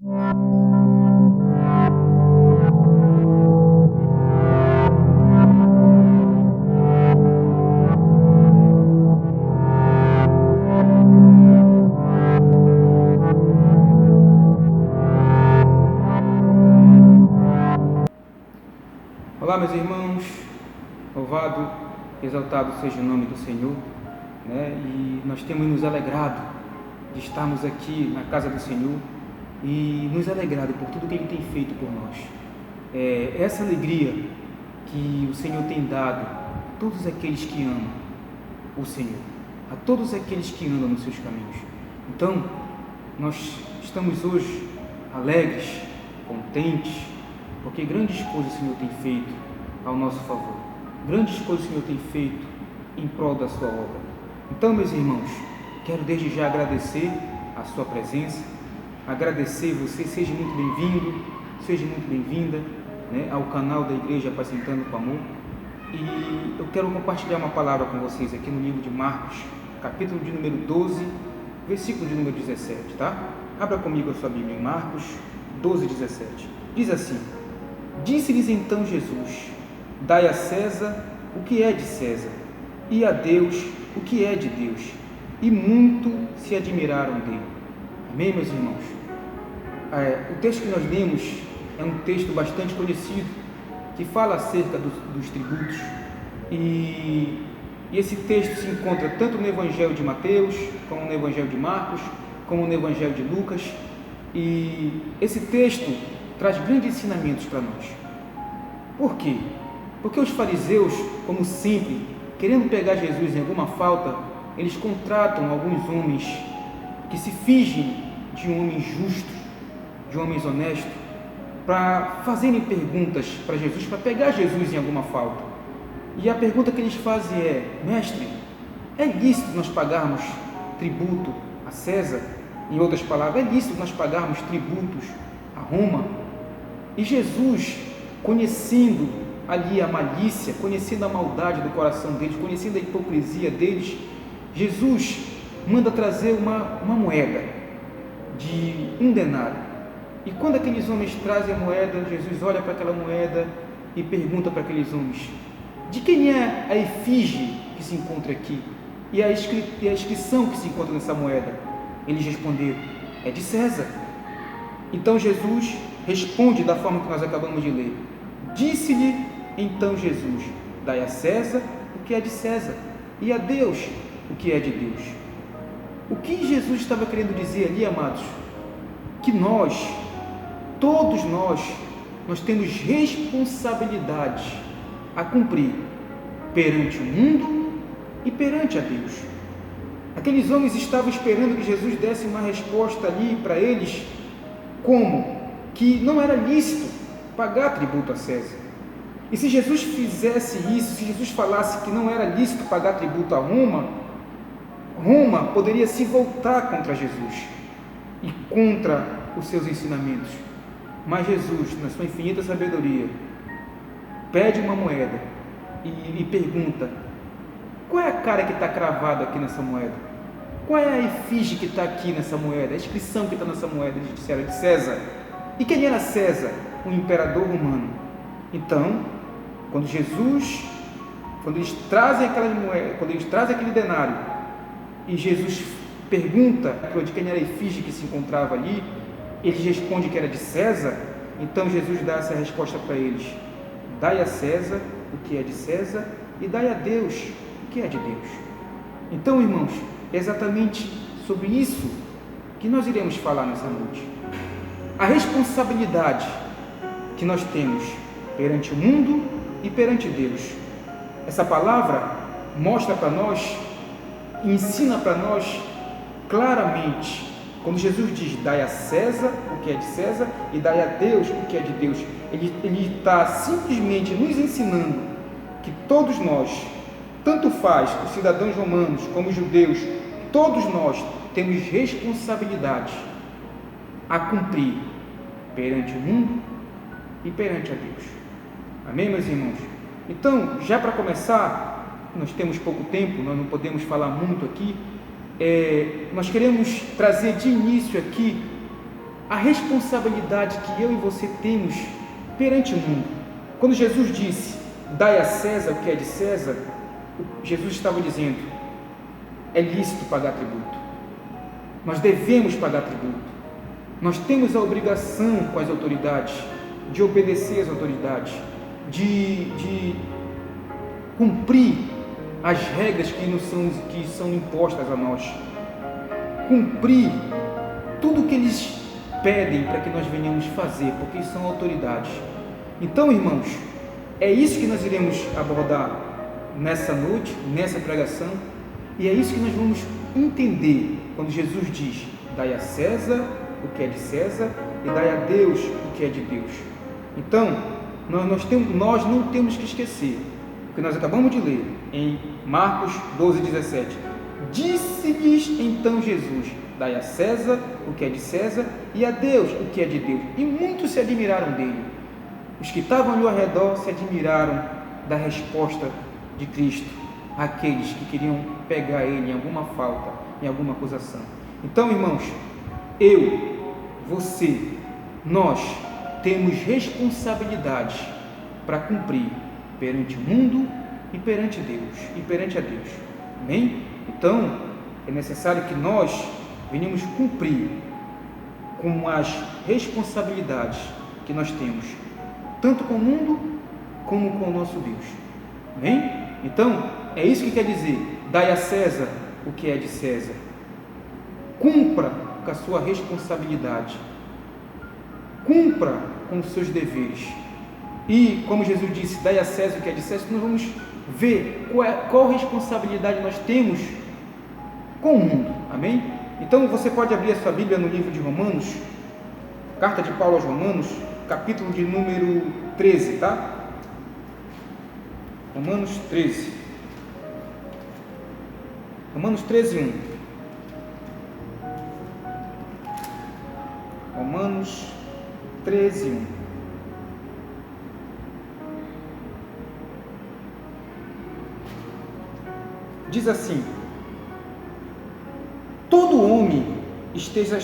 Olá, meus irmãos, louvado, exaltado seja o nome do Senhor, E nós temos nos alegrado de estarmos aqui na casa do Senhor e nos alegrado por tudo que Ele tem feito por nós. Essa alegria que o Senhor tem dado a todos aqueles que amam o Senhor, a todos aqueles que andam nos seus caminhos. Então, nós estamos hoje alegres, contentes, porque grandes coisas o Senhor tem feito ao nosso favor, grandes coisas o Senhor tem feito em prol da sua obra. Então, meus irmãos, quero desde já agradecer a sua presença, agradecer você, seja muito bem-vindo, seja muito bem-vinda, ao canal da Igreja Apacentando com Amor. E eu quero compartilhar uma palavra com vocês aqui no livro de Marcos, capítulo de número 12, versículo de número 17, tá? Abra comigo a sua Bíblia em Marcos 12, 17. Diz assim: Disse-lhes então Jesus: Dai a César o que é de César, e a Deus o que é de Deus. E muito se admiraram dele. Amém, meus irmãos? O texto que nós lemos é um texto bastante conhecido, que fala acerca dos tributos. E esse texto se encontra tanto no Evangelho de Mateus, como no Evangelho de Marcos, como no Evangelho de Lucas. E esse texto traz grandes ensinamentos para nós. Por quê? Porque os fariseus, como sempre, querendo pegar Jesus em alguma falta, eles contratam alguns homens que se fingem de homens justos, de homens honestos, para fazerem perguntas para Jesus, para pegar Jesus em alguma falta. E a pergunta que eles fazem é: Mestre, é lícito nós pagarmos tributo a César? Em outras palavras, é lícito nós pagarmos tributos a Roma? E Jesus, conhecendo ali a malícia, conhecendo a maldade do coração deles, conhecendo a hipocrisia deles, Jesus manda trazer uma moeda de 1 denário. E quando aqueles homens trazem a moeda, Jesus olha para aquela moeda e pergunta para aqueles homens: de quem é a efígie que se encontra aqui? E a inscrição que se encontra nessa moeda? Eles responderam: é de César. Então Jesus responde da forma que nós acabamos de ler. Disse-lhe então Jesus: dai a César o que é de César, e a Deus o que é de Deus. O que Jesus estava querendo dizer ali, amados? Que nós, todos nós temos responsabilidades a cumprir perante o mundo e perante a Deus. Aqueles homens estavam esperando que Jesus desse uma resposta ali para eles, como que não era lícito pagar tributo a César. E se Jesus fizesse isso, se Jesus falasse que não era lícito pagar tributo a Roma, Roma poderia se voltar contra Jesus e contra os seus ensinamentos. Mas Jesus, na sua infinita sabedoria, pede uma moeda e pergunta: qual é a cara que está cravada aqui nessa moeda? Qual é a efígie que está aqui nessa moeda? A inscrição que está nessa moeda? Eles disseram: de César. E quem era César? Um imperador romano. Então, quando eles trazem aquela moeda, quando eles trazem aquele denário, e Jesus pergunta de quem era a efígie que se encontrava ali, eles respondem que era de César. Então Jesus dá essa resposta para eles: dai a César o que é de César, e dai a Deus o que é de Deus. Então, irmãos, é exatamente sobre isso que nós iremos falar nessa noite. A responsabilidade que nós temos perante o mundo e perante Deus. Essa palavra mostra para nós, ensina para nós claramente, quando Jesus diz: dai a César o que é de César e dai a Deus o que é de Deus, ele está simplesmente nos ensinando que todos nós, tanto faz os cidadãos romanos como os judeus, todos nós temos responsabilidade a cumprir perante o mundo e perante a Deus. Amém, meus irmãos? Então, já para começar, nós temos pouco tempo, nós não podemos falar muito aqui, nós queremos trazer de início aqui a responsabilidade que eu e você temos perante o mundo. Quando Jesus disse, dai a César o que é de César, Jesus estava dizendo, é lícito pagar tributo. Nós devemos pagar tributo. Nós temos a obrigação com as autoridades, de obedecer às autoridades, de cumprir as regras que são impostas a nós, cumprir tudo o que eles pedem para que nós venhamos fazer, porque são autoridades. Então, irmãos, é isso que nós iremos abordar nessa noite, nessa pregação, e é isso que nós vamos entender quando Jesus diz, dai a César o que é de César e dai a Deus o que é de Deus. Então, nós não temos que esquecer o que nós acabamos de ler em Marcos 12:17. Disse-lhes então Jesus, dai a César o que é de César e a Deus o que é de Deus. E muitos se admiraram dele. Os que estavam ali ao redor se admiraram da resposta de Cristo àqueles que queriam pegar ele em alguma falta, em alguma acusação. Então, irmãos, eu, você, nós temos responsabilidades para cumprir perante o mundo e perante Deus, e perante a Deus. Amém? Então, é necessário que nós venhamos cumprir com as responsabilidades que nós temos, tanto com o mundo como com o nosso Deus. Amém? Então, é isso que quer dizer, dai a César o que é de César. Cumpra com a sua responsabilidade, cumpra com os seus deveres. E, como Jesus disse, dai a César o que é de César, nós vamos ver qual responsabilidade nós temos com o mundo. Amém? Então, você pode abrir a sua Bíblia no livro de Romanos, carta de Paulo aos Romanos, capítulo de número 13, tá? Romanos 13. Romanos 13:1. Romanos 13:1. Diz assim: todo homem esteja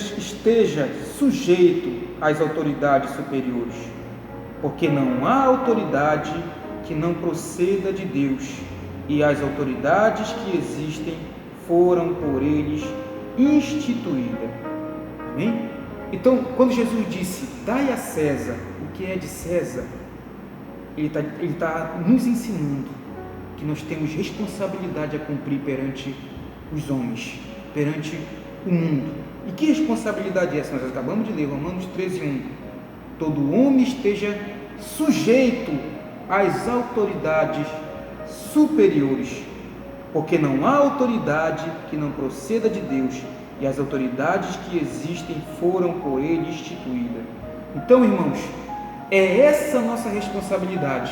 sujeito às autoridades superiores, porque não há autoridade que não proceda de Deus, e as autoridades que existem foram por eles instituídas. Amém? Então, quando Jesus disse, dai a César o que é de César, Ele está nos ensinando que nós temos responsabilidade a cumprir perante os homens, perante o mundo. E que responsabilidade é essa? Nós acabamos de ler, Romanos 13:1. Todo homem esteja sujeito às autoridades superiores, porque não há autoridade que não proceda de Deus, e as autoridades que existem foram por ele instituídas. Então, irmãos, é essa nossa responsabilidade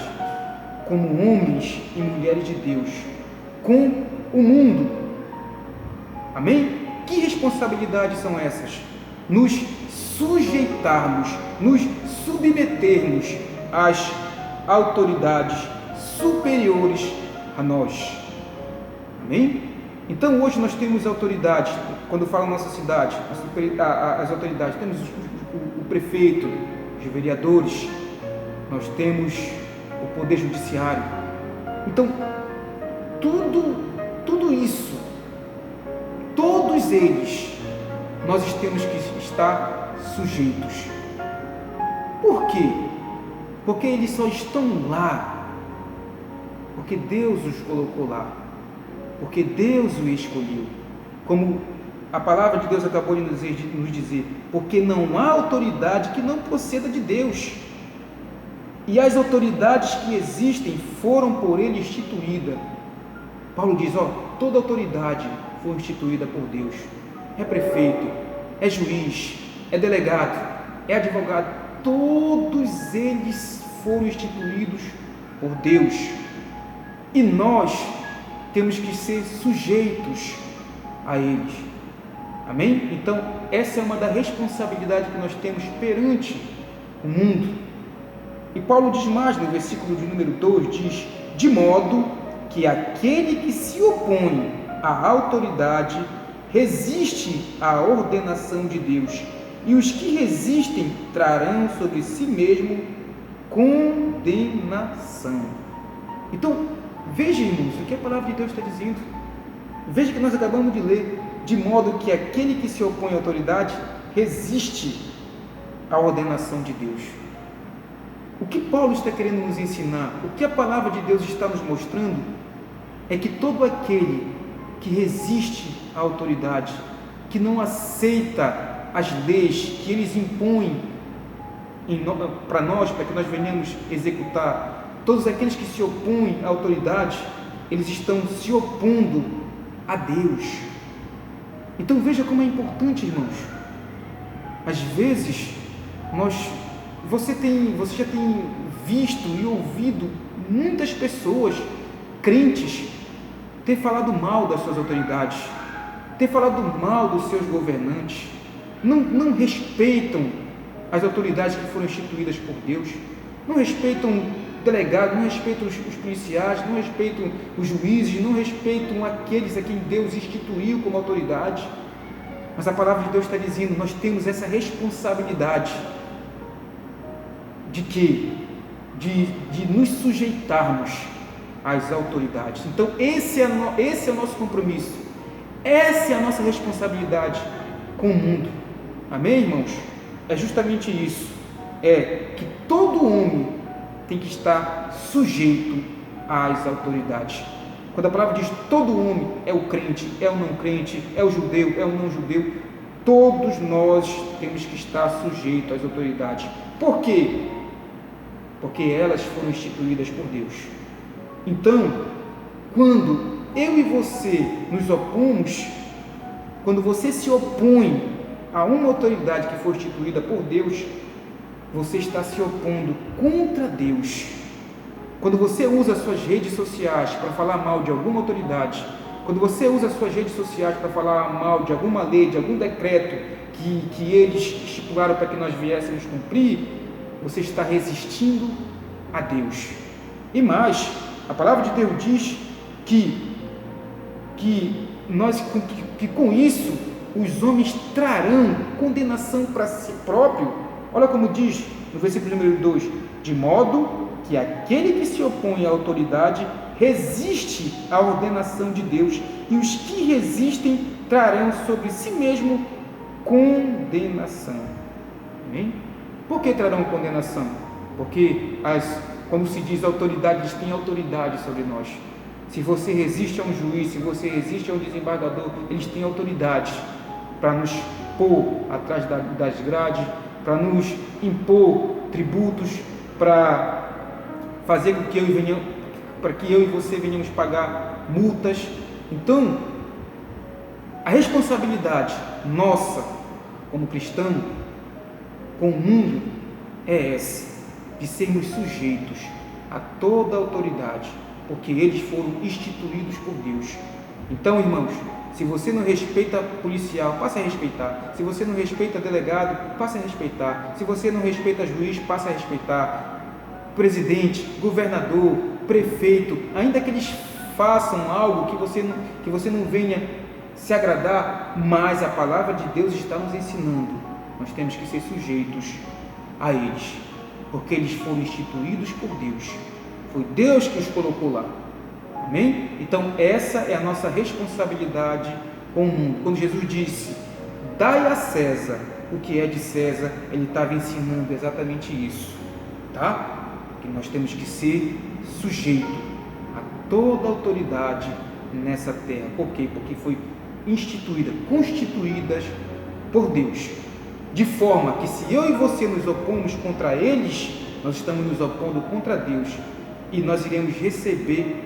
como homens e mulheres de Deus com o mundo. Amém? Que responsabilidades são essas? Nos sujeitarmos, nos submetermos às autoridades superiores a nós. Amém? Então hoje nós temos autoridades, quando falo nossa cidade, as autoridades, temos o prefeito, os vereadores, nós temos o poder judiciário. Então, tudo isso, todos eles, nós temos que estar sujeitos. Por quê? Porque eles só estão lá porque Deus os colocou lá, porque Deus o escolheu. Como a palavra de Deus acabou de nos dizer, porque não há autoridade que não proceda de Deus, e as autoridades que existem foram por ele instituídas. Paulo diz, toda autoridade foi instituída por Deus. É prefeito, é juiz, é delegado, é advogado, todos eles foram instituídos por Deus, e nós temos que ser sujeitos a eles. Amém? Então, essa é uma das responsabilidades que nós temos perante o mundo. E Paulo diz mais no versículo de número 2, diz, de modo que aquele que se opõe à autoridade resiste à ordenação de Deus, e os que resistem trarão sobre si mesmo condenação. Então, veja, irmãos, o que a palavra de Deus está dizendo. Veja que nós acabamos de ler, de modo que aquele que se opõe à autoridade resiste à ordenação de Deus. O que Paulo está querendo nos ensinar, o que a palavra de Deus está nos mostrando, é que todo aquele que resiste à autoridade, que não aceita as leis que eles impõem para nós, para que nós venhamos executar, todos aqueles que se opõem à autoridade, eles estão se opondo a Deus. Então veja como é importante, irmãos. Às vezes você já tem visto e ouvido muitas pessoas, crentes, ter falado mal das suas autoridades, ter falado mal dos seus governantes, não respeitam as autoridades que foram instituídas por Deus, não respeitam delegados, não respeitam os policiais, não respeitam os juízes, não respeitam aqueles a quem Deus instituiu como autoridade. Mas a palavra de Deus está dizendo, nós temos essa responsabilidade de nos sujeitarmos às autoridades. Então esse é o nosso compromisso, essa é a nossa responsabilidade com o mundo. Amém, irmãos? É justamente isso, é que todo homem tem que estar sujeito às autoridades. Quando a palavra diz todo homem, é o crente, é o não crente, é o judeu, é o não judeu, todos nós temos que estar sujeitos às autoridades. Por quê? Porque elas foram instituídas por Deus. Então, quando eu e você nos opomos, quando você se opõe a uma autoridade que foi instituída por Deus, você está se opondo contra Deus. Quando você usa suas redes sociais para falar mal de alguma autoridade, quando você usa suas redes sociais para falar mal de alguma lei, de algum decreto que eles estipularam para que nós viéssemos cumprir, você está resistindo a Deus. E mais, a palavra de Deus diz que com isso os homens trarão condenação para si próprio. Olha como diz no versículo número 2: de modo que aquele que se opõe à autoridade resiste à ordenação de Deus, e os que resistem trarão sobre si mesmo condenação. Amém? Por que trarão condenação? Porque quando se diz autoridade, eles têm autoridade sobre nós. Se você resiste a um juiz, se você resiste a um desembargador, eles têm autoridade para nos pôr atrás das grades, para nos impor tributos, para fazer com que eu e você venhamos pagar multas. Então, a responsabilidade nossa como cristão com o mundo é essa, de sermos sujeitos a toda a autoridade, porque eles foram instituídos por Deus. Então, irmãos, se você não respeita policial, passe a respeitar. Se você não respeita delegado, passe a respeitar. Se você não respeita juiz, passe a respeitar. Presidente, governador, prefeito, ainda que eles façam algo que você não venha se agradar, mas a palavra de Deus está nos ensinando. Nós temos que ser sujeitos a eles, porque eles foram instituídos por Deus. Foi Deus que os colocou lá. Amém? Então essa é a nossa responsabilidade com o mundo. Quando Jesus disse, dai a César o que é de César, ele estava ensinando exatamente isso, tá? Que nós temos que ser sujeito a toda autoridade nessa terra. Por quê? Porque foi constituídas por Deus, de forma que se eu e você nos opomos contra eles, nós estamos nos opondo contra Deus, e nós iremos receber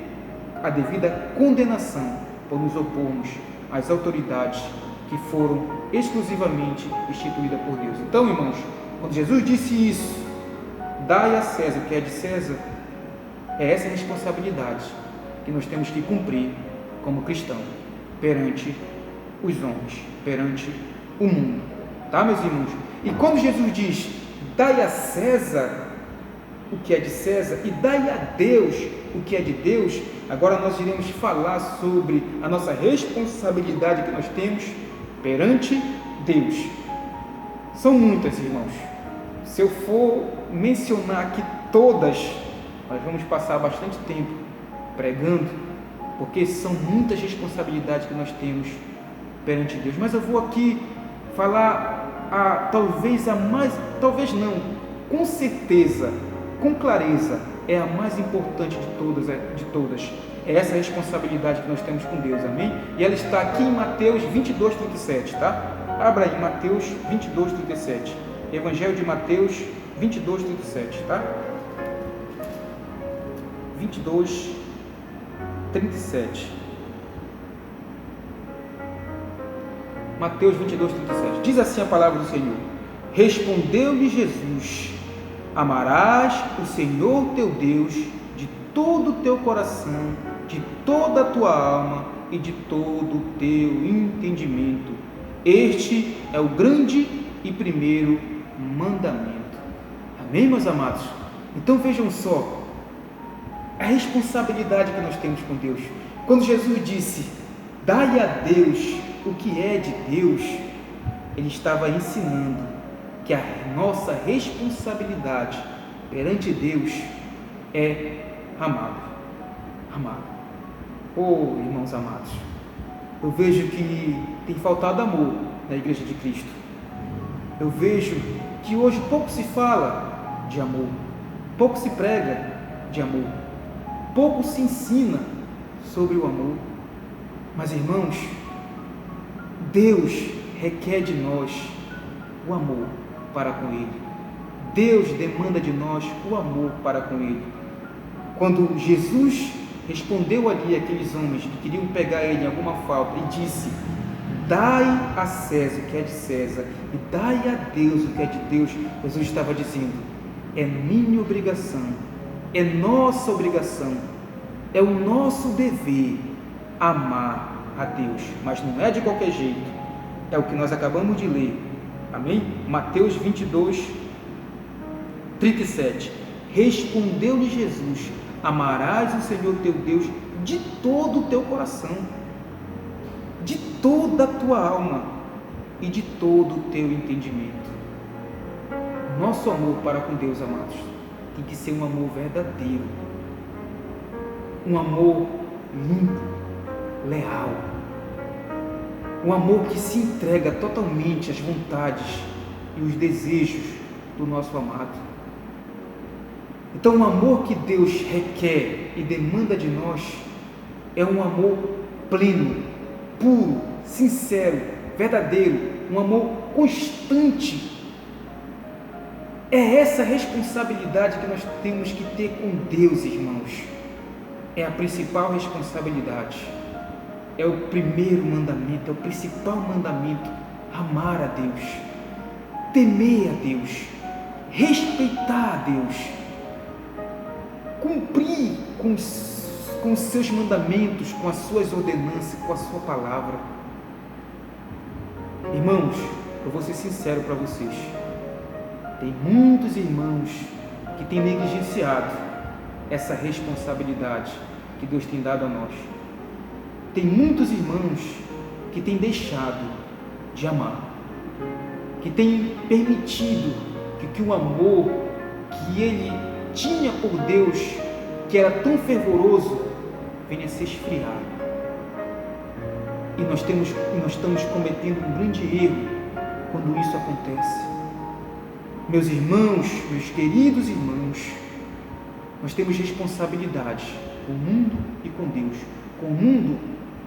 a devida condenação por nos opormos às autoridades que foram exclusivamente instituídas por Deus. Então, irmãos, quando Jesus disse isso, dai a César o que é de César, é essa responsabilidade que nós temos que cumprir como cristão perante os homens, perante o mundo, tá, meus irmãos? E quando Jesus diz, dai a César o que é de César e dai a Deus o que é de Deus, agora nós iremos falar sobre a nossa responsabilidade que nós temos perante Deus. São muitas, irmãos. Se eu for mencionar aqui todas, nós vamos passar bastante tempo pregando, porque são muitas responsabilidades que nós temos perante Deus. Mas eu vou aqui falar talvez com certeza, com clareza, é a mais importante de todas. É essa responsabilidade que nós temos com Deus, amém? E ela está aqui em Mateus 22, 37, tá? Abra aí, Mateus 22, 37. Evangelho de Mateus 22, 37, tá? 22, 37. Mateus 22, 37. Diz assim a palavra do Senhor: respondeu-lhe Jesus: amarás o Senhor teu Deus de todo o teu coração, de toda a tua alma e de todo o teu entendimento. Este é o grande e primeiro mandamento. Amém, meus amados? Então vejam só a responsabilidade que nós temos com Deus. Quando Jesus disse: dai a Deus o que é de Deus, Ele estava ensinando que a nossa responsabilidade perante Deus é amá-lo. Oh, irmãos amados, eu vejo que tem faltado amor na Igreja de Cristo. Eu vejo que hoje pouco se fala de amor, pouco se prega de amor, pouco se ensina sobre o amor. Mas, irmãos, Deus requer de nós o amor para com Ele. Deus demanda de nós o amor para com Ele. Quando Jesus respondeu ali àqueles homens que queriam pegar Ele em alguma falta e disse: dai a César o que é de César e dai a Deus o que é de Deus, Jesus estava dizendo: é minha obrigação, é nossa obrigação, é o nosso dever amar a Deus, mas não é de qualquer jeito. É o que nós acabamos de ler, amém? Mateus 22, 37. Respondeu-lhe Jesus: amarás o Senhor teu Deus de todo o teu coração, de toda a tua alma e de todo o teu entendimento. Nosso amor para com Deus, amados, tem que ser um amor verdadeiro, um amor limpo, leal, um amor que se entrega totalmente às vontades e os desejos do nosso amado. Então, o amor que Deus requer e demanda de nós é um amor pleno, puro, sincero, verdadeiro, um amor constante. É essa responsabilidade que nós temos que ter com Deus, irmãos. É a principal responsabilidade. É o primeiro mandamento, é o principal mandamento: amar a Deus, temer a Deus, respeitar a Deus, cumprir com os seus mandamentos, com as suas ordenanças, com a sua palavra. Irmãos, eu vou ser sincero para vocês, tem muitos irmãos que têm negligenciado essa responsabilidade que Deus tem dado a nós. Tem muitos irmãos que têm deixado de amar, que têm permitido que o amor que ele tinha por Deus, que era tão fervoroso, venha a se esfriar. E nós estamos cometendo um grande erro quando isso acontece. Meus irmãos, meus queridos irmãos, nós temos responsabilidade com o mundo e com Deus. Com o mundo,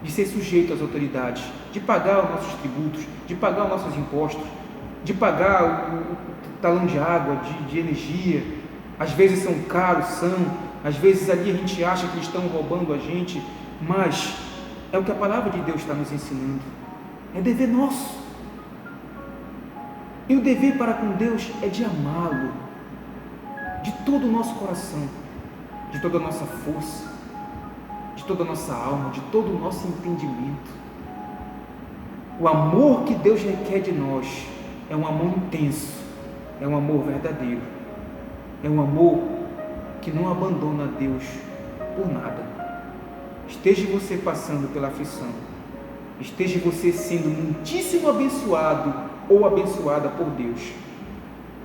de ser sujeito às autoridades, de pagar os nossos tributos, de pagar os nossos impostos, de pagar o talão de água, de energia. Às vezes são caros, às vezes ali a gente acha que eles estão roubando a gente, mas é o que a palavra de Deus está nos ensinando. É dever nosso. E o dever para com Deus é de amá-lo de todo o nosso coração, de toda a nossa força, de toda a nossa alma, de todo o nosso entendimento. O amor que Deus requer de nós é um amor intenso, é um amor verdadeiro, é um amor que não abandona Deus por nada. Esteja você passando pela aflição, esteja você sendo muitíssimo abençoado ou abençoada por Deus,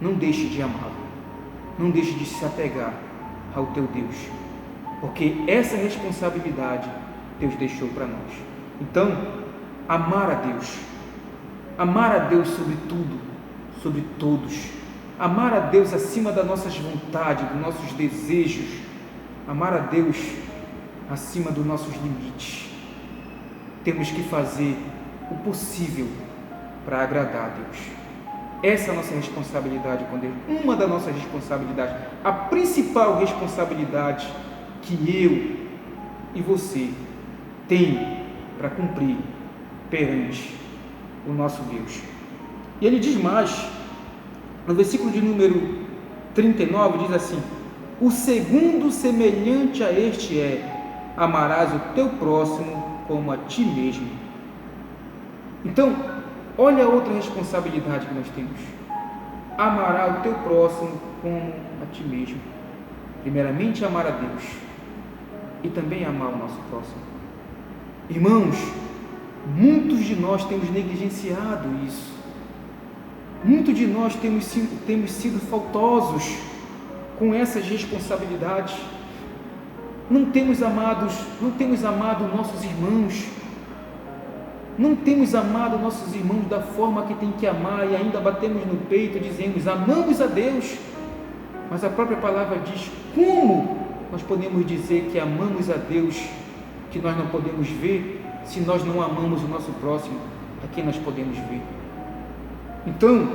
não deixe de amá-lo, não deixe de se apegar ao teu Deus, porque essa responsabilidade Deus deixou para nós. Então, amar a Deus sobre tudo, sobre todos, amar a Deus acima das nossas vontades, dos nossos desejos, amar a Deus acima dos nossos limites. Temos que fazer o possível para agradar a Deus. Essa é a nossa responsabilidade com Deus, uma das nossas responsabilidades, a principal responsabilidade que eu e você tem para cumprir perante o nosso Deus. E ele diz mais, no versículo de número 39, diz assim: o segundo semelhante a este é: amarás o teu próximo como a ti mesmo. Então, olha a outra responsabilidade que nós temos: amarás o teu próximo como a ti mesmo. Primeiramente, amar a Deus e também amar o nosso próximo. Irmãos, muitos de nós temos negligenciado isso. Muitos de nós temos sido faltosos com essas responsabilidades. Não temos amado nossos irmãos. Não temos amado nossos irmãos da forma que tem que amar, e ainda batemos no peito e dizemos: amamos a Deus. Mas a própria palavra diz: como nós podemos dizer que amamos a Deus, que nós não podemos ver, se nós não amamos o nosso próximo, a quem nós podemos ver? Então,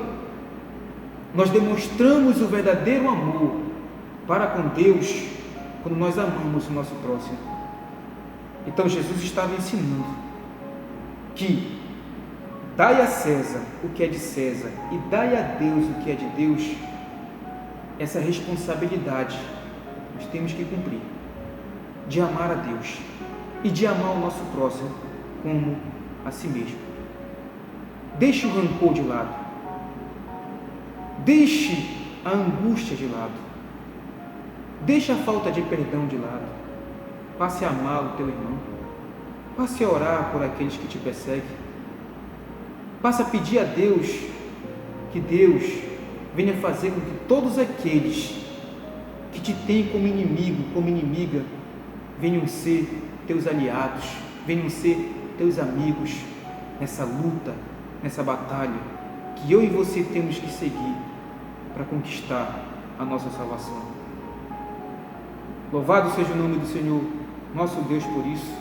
nós demonstramos o verdadeiro amor para com Deus quando nós amamos o nosso próximo. Então, Jesus estava ensinando que dai a César o que é de César e dai a Deus o que é de Deus. Essa responsabilidade nós temos que cumprir, de amar a Deus e de amar o nosso próximo como a si mesmo. Deixe o rancor de lado, deixe a angústia de lado, deixe a falta de perdão de lado, passe a amar o teu irmão, passe a orar por aqueles que te perseguem, passe a pedir a Deus que Deus venha fazer com que todos aqueles que te têm como inimigo, como inimiga, venham ser teus aliados, venham ser teus amigos nessa luta, nessa batalha que eu e você temos que seguir para conquistar a nossa salvação. Louvado seja o nome do Senhor, nosso Deus, por isso.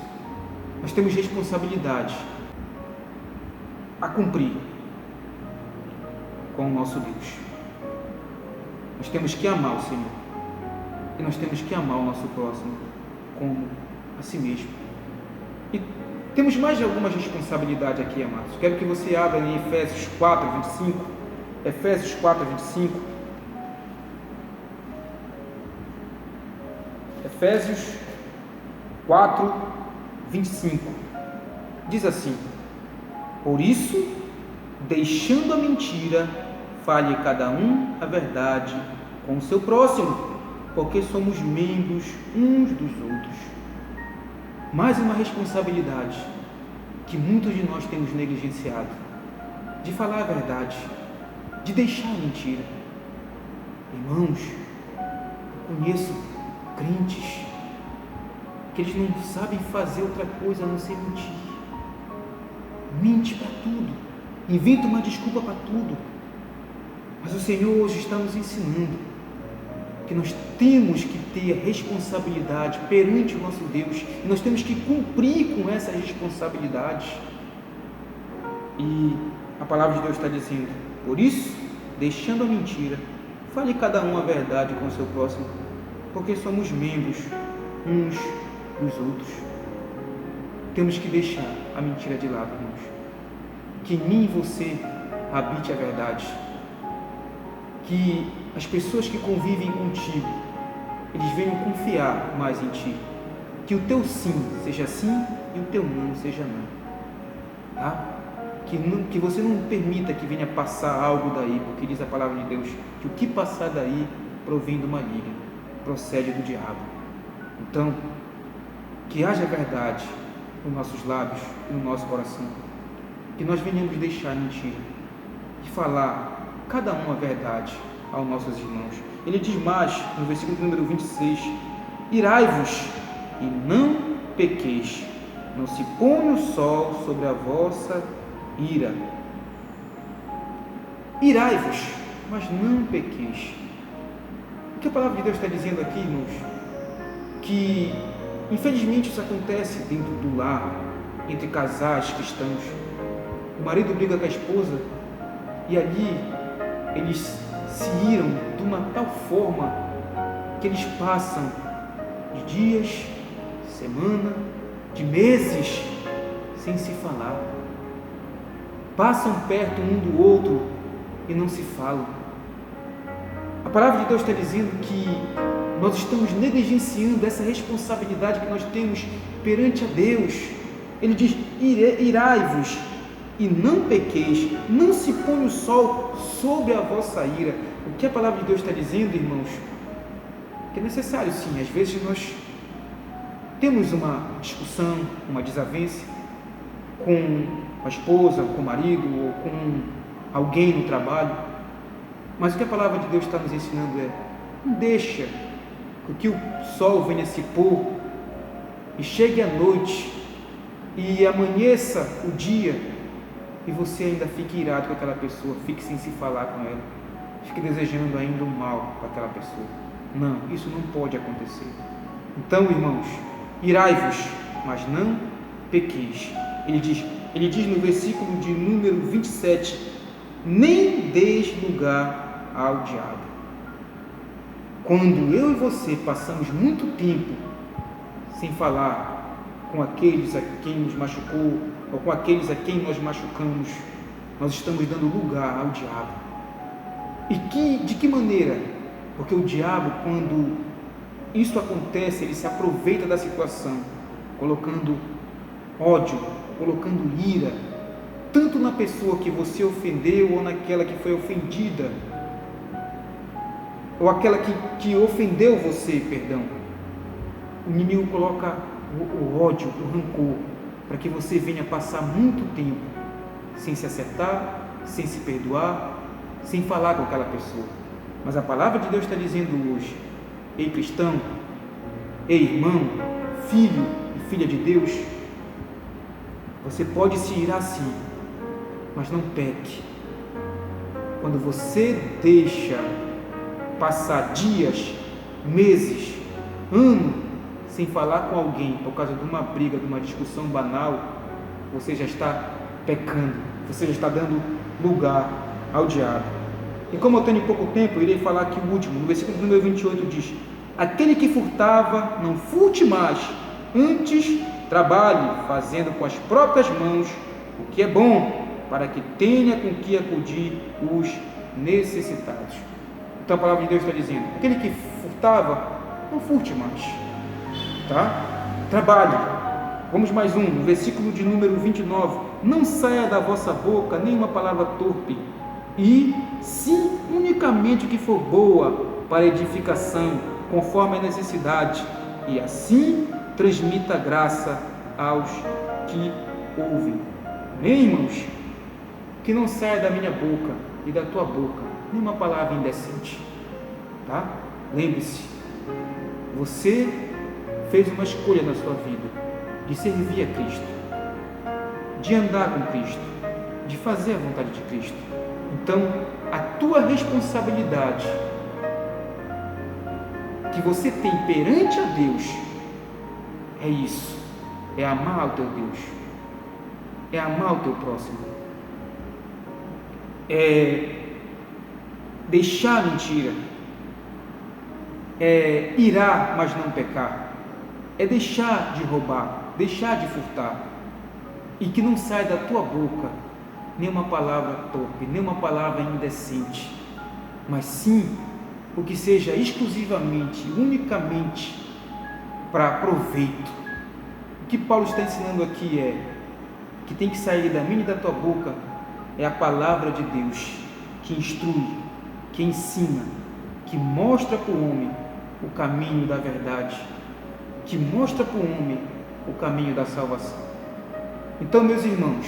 Nós temos responsabilidade a cumprir com o nosso Deus. Nós temos que amar o Senhor e nós temos que amar o nosso próximo como a si mesmo. E temos mais de algumas responsabilidades aqui, amados. Quero que você abra em Efésios 4, 25. Efésios 4, 25. Efésios 4, 25. Diz assim: por isso, deixando a mentira, fale cada um a verdade com o seu próximo, porque somos membros uns dos outros. Mais uma responsabilidade que muitos de nós temos negligenciado, de falar a verdade, de deixar a mentira. Irmãos, eu conheço crentes que eles não sabem fazer outra coisa a não ser mentir. Mente para tudo, inventa uma desculpa para tudo. Mas o Senhor hoje está nos ensinando que nós temos que ter a responsabilidade perante o nosso Deus, e nós temos que cumprir com essa responsabilidade. E a palavra de Deus está dizendo: por isso, deixando a mentira, fale cada um a verdade com o seu próximo, porque somos membros uns dos outros. Temos que deixar a mentira de lado, irmãos. Que em mim e você habite a verdade. Que as pessoas que convivem contigo, eles venham confiar mais em ti. Que o teu sim seja sim e o teu não seja não. Tá? Que você não permita que venha passar algo daí, porque diz a palavra de Deus que o que passar daí provém do maligno, procede do diabo. Então, que haja verdade nos nossos lábios e no nosso coração. Que nós venhamos deixar a mentira. e falar cada uma a verdade aos nossos irmãos. Ele diz mais, no versículo número 26, irai-vos e não pequeis, não se ponha o sol sobre a vossa ira. Irai-vos, mas não pequeis. O que a palavra de Deus está dizendo aqui, irmãos? Que infelizmente isso acontece dentro do lar, entre casais cristãos. O marido briga com a esposa e ali eles se iram de uma tal forma que eles passam de dias, semana, de meses sem se falar. Passam perto um do outro e não se falam. A palavra de Deus está dizendo que nós estamos negligenciando essa responsabilidade que nós temos perante a Deus. Ele diz, irai-vos e não pequeis, não se põe o sol sobre a vossa ira. O que a palavra de Deus está dizendo, irmãos? Que é necessário sim, às vezes nós temos uma discussão, uma desavença com a esposa, com o marido ou com alguém no trabalho, mas o que a palavra de Deus está nos ensinando é, não deixa que o sol venha se pôr e chegue a noite e amanheça o dia e você ainda fique irado com aquela pessoa, fique sem se falar com ela, fique desejando ainda o mal para aquela pessoa. Não, isso não pode acontecer. Então, irmãos, irai-vos, mas não pequeis. Ele diz no versículo de número 27, nem deis lugar ao diabo. Quando eu e você passamos muito tempo sem falar com aqueles a quem nos machucou, ou com aqueles a quem nós machucamos, nós estamos dando lugar ao diabo. E de que maneira? Porque o diabo, quando isso acontece, ele se aproveita da situação, colocando ódio, colocando ira, tanto na pessoa que você ofendeu, ou naquela que foi ofendida, ou aquela que ofendeu você, perdão. O inimigo coloca o ódio, o rancor, para que você venha passar muito tempo sem se acertar, sem se perdoar, sem falar com aquela pessoa. Mas a palavra de Deus está dizendo hoje, ei cristão, ei irmão, filho e filha de Deus, você pode se irar sim, mas não peque. Quando você deixa passar dias, meses, anos sem falar com alguém por causa de uma briga, de uma discussão banal, você já está pecando, você já está dando lugar ao diabo. E como eu tenho pouco tempo, eu irei falar aqui o último, no versículo número 28 diz, aquele que furtava, não furte mais, antes trabalhe, fazendo com as próprias mãos o que é bom, para que tenha com que acudir os necessitados. Então a palavra de Deus está dizendo, aquele que furtava, não furte mais, tá? Trabalhe. Vamos mais um, no versículo de número 29, não saia da vossa boca nenhuma palavra torpe, e sim unicamente o que for boa para edificação, conforme a necessidade, e assim transmita graça aos que ouvem. Amém, irmãos? Que não saia da minha boca e da tua boca nenhuma palavra indecente, tá? Lembre-se, você fez uma escolha na sua vida de servir a Cristo, de andar com Cristo, de fazer a vontade de Cristo. Então, a tua responsabilidade que você tem perante a Deus é isso, é amar o teu Deus, é amar o teu próximo, é deixar a mentira, é irar, mas não pecar, é deixar de roubar, deixar de furtar, e que não saia da tua boca nenhuma palavra torpe, nenhuma palavra indecente, mas sim o que seja exclusivamente, unicamente para proveito. O que Paulo está ensinando aqui é que tem que sair da minha e da tua boca é a palavra de Deus, que instrui, que ensina, que mostra para o homem o caminho da verdade, que mostra para o homem o caminho da salvação. Então, meus irmãos,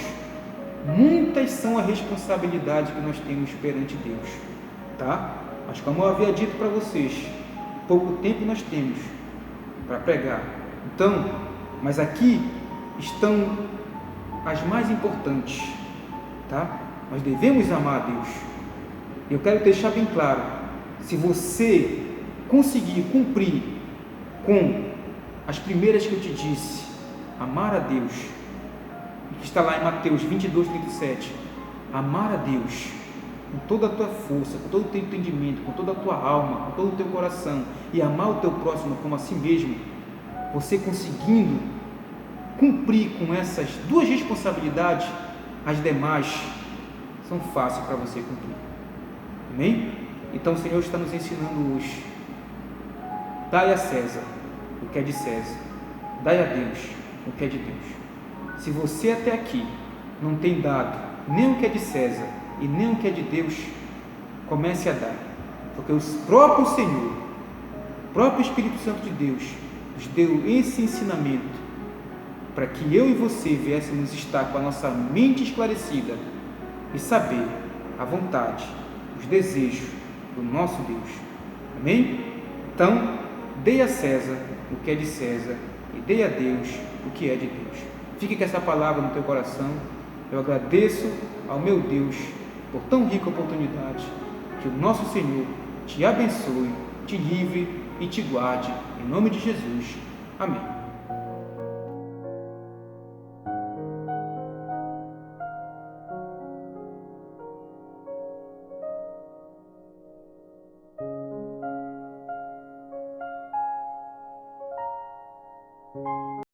muitas são as responsabilidades que nós temos perante Deus, tá? Mas como eu havia dito para vocês, pouco tempo nós temos para pregar. Então, mas aqui estão as mais importantes, tá? Nós devemos amar a Deus. Eu quero deixar bem claro, se você conseguir cumprir com as primeiras que eu te disse, amar a Deus, que está lá em Mateus 22:37, amar a Deus com toda a tua força, com todo o teu entendimento, com toda a tua alma, com todo o teu coração, e amar o teu próximo como a si mesmo, você conseguindo cumprir com essas duas responsabilidades, as demais são fáceis para você cumprir. Amém? Então o Senhor está nos ensinando hoje: dai a César o que é de César, dai a Deus o que é de Deus. Se você até aqui não tem dado nem o que é de César e nem o que é de Deus, comece a dar, porque o próprio Senhor, o próprio Espírito Santo de Deus nos deu esse ensinamento para que eu e você viéssemos estar com a nossa mente esclarecida e saber a vontade, os desejos do nosso Deus. Amém? Então, dê a César o que é de César e dê a Deus o que é de Deus. Fique com essa palavra no teu coração. Eu agradeço ao meu Deus por tão rica oportunidade. Que o nosso Senhor te abençoe, te livre e te guarde. Em nome de Jesus. Amém.